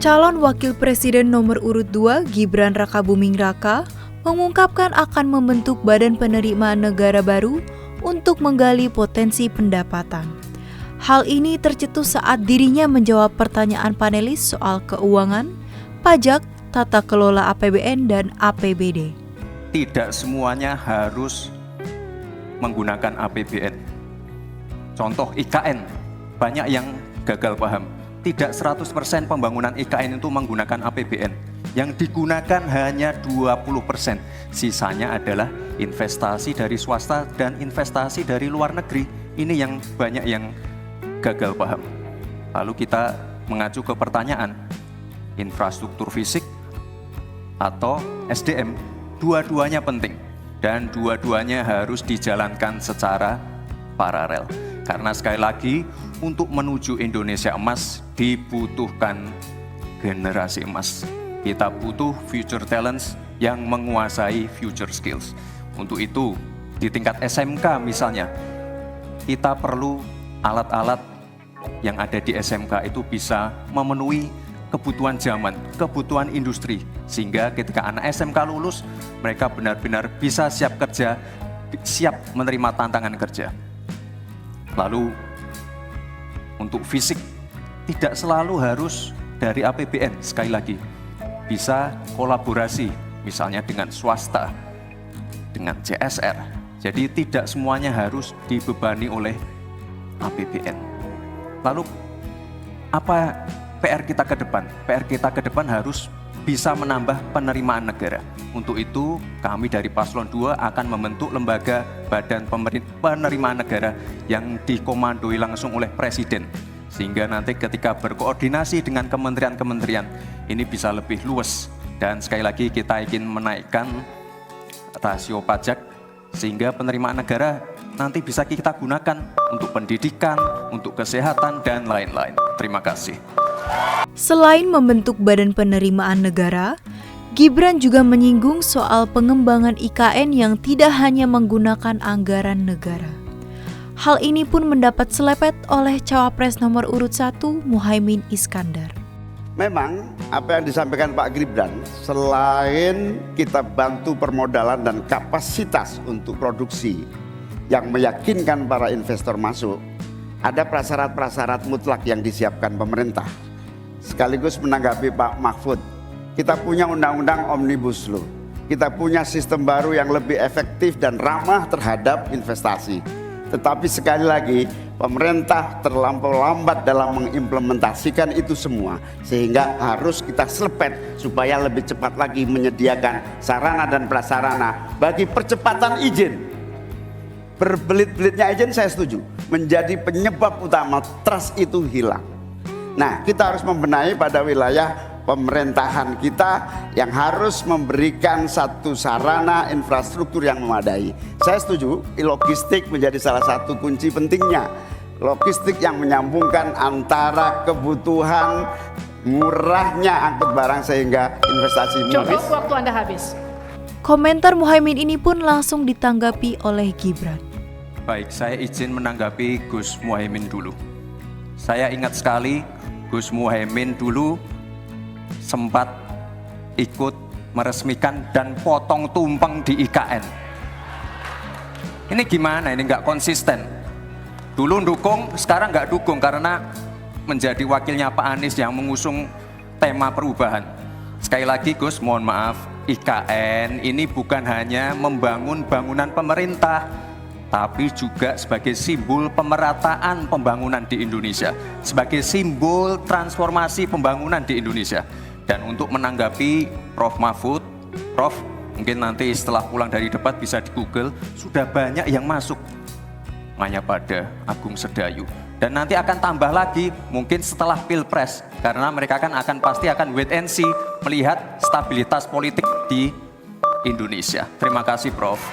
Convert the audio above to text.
Calon Wakil Presiden nomor urut 2 Gibran Rakabuming Raka mengungkapkan akan membentuk badan penerimaan negara baru untuk menggali potensi pendapatan. Hal ini tercetus saat dirinya menjawab pertanyaan panelis soal keuangan, pajak, tata kelola APBN dan APBD. Tidak semuanya harus menggunakan APBN. Contoh IKN, banyak yang gagal paham. Tidak 100% pembangunan IKN itu menggunakan APBN. Yang digunakan hanya 20%. Sisanya adalah investasi dari swasta dan investasi dari luar negeri. Ini yang banyak yang gagal paham. Lalu kita mengacu ke pertanyaan, infrastruktur fisik atau SDM, dua-duanya penting. Dan dua-duanya harus dijalankan secara paralel. Karena sekali lagi, untuk menuju Indonesia emas dibutuhkan generasi emas. Kita butuh future talents yang menguasai future skills. Untuk itu, di tingkat SMK misalnya, kita perlu alat-alat yang ada di SMK itu bisa memenuhi kebutuhan zaman, kebutuhan industri. Sehingga ketika anak SMK lulus, mereka benar-benar bisa siap kerja, siap menerima tantangan kerja. Lalu, untuk fisik, tidak selalu harus dari APBN, sekali lagi. Bisa kolaborasi, misalnya dengan swasta, dengan CSR. Jadi tidak semuanya harus dibebani oleh APBN. Lalu, apa PR kita ke depan? PR kita ke depan harus bisa menambah penerimaan negara. Untuk itu, kami dari Paslon 2 akan membentuk lembaga badan penerimaan negara yang dikomandoi langsung oleh Presiden. Sehingga nanti ketika berkoordinasi dengan kementerian-kementerian, ini bisa lebih luas. Dan sekali lagi kita ingin menaikkan rasio pajak, sehingga penerimaan negara nanti bisa kita gunakan untuk pendidikan, untuk kesehatan, dan lain-lain. Terima kasih. Selain membentuk badan penerimaan negara, Gibran juga menyinggung soal pengembangan IKN yang tidak hanya menggunakan anggaran negara. Hal ini pun mendapat selepet oleh Cawapres nomor urut 1 Muhaimin Iskandar. Memang apa yang disampaikan Pak Gibran, selain kita bantu permodalan dan kapasitas untuk produksi yang meyakinkan para investor masuk, ada prasyarat-prasyarat mutlak yang disiapkan pemerintah. Sekaligus menanggapi Pak Mahfud, kita punya undang-undang Omnibus Law, kita punya sistem baru yang lebih efektif dan ramah terhadap investasi. Tetapi sekali lagi, pemerintah terlampau lambat dalam mengimplementasikan itu semua. Sehingga harus kita selepet supaya lebih cepat lagi menyediakan sarana dan prasarana bagi percepatan izin. Berbelit-belitnya izin saya setuju, menjadi penyebab utama trust itu hilang. Nah, kita harus membenahi pada wilayah pemerintahan kita yang harus memberikan satu sarana infrastruktur yang memadai. Saya setuju, logistik menjadi salah satu kunci pentingnya. Logistik yang menyambungkan antara kebutuhan murahnya angkut barang sehingga investasi Cukup, waktu Anda habis. Komentar Muhaimin ini pun langsung ditanggapi oleh Gibran. Baik, saya izin menanggapi Gus Muhaimin dulu. Saya ingat sekali Gus Muhaimin dulu sempat ikut meresmikan dan potong tumpeng di IKN. Ini gimana? Ini nggak konsisten. Dulu dukung, sekarang nggak dukung karena menjadi wakilnya Pak Anies yang mengusung tema perubahan. Sekali lagi Gus, mohon maaf, IKN ini bukan hanya membangun bangunan pemerintah, tapi juga sebagai simbol pemerataan pembangunan di Indonesia, sebagai simbol transformasi pembangunan di Indonesia. Dan untuk menanggapi Prof. Mahfud, Prof, mungkin nanti setelah pulang dari debat bisa di Google, sudah banyak yang masuk. Hanya pada Agung Sedayu. Dan nanti akan tambah lagi mungkin setelah Pilpres, karena mereka akan pasti akan wait and see, melihat stabilitas politik di Indonesia. Terima kasih, Prof.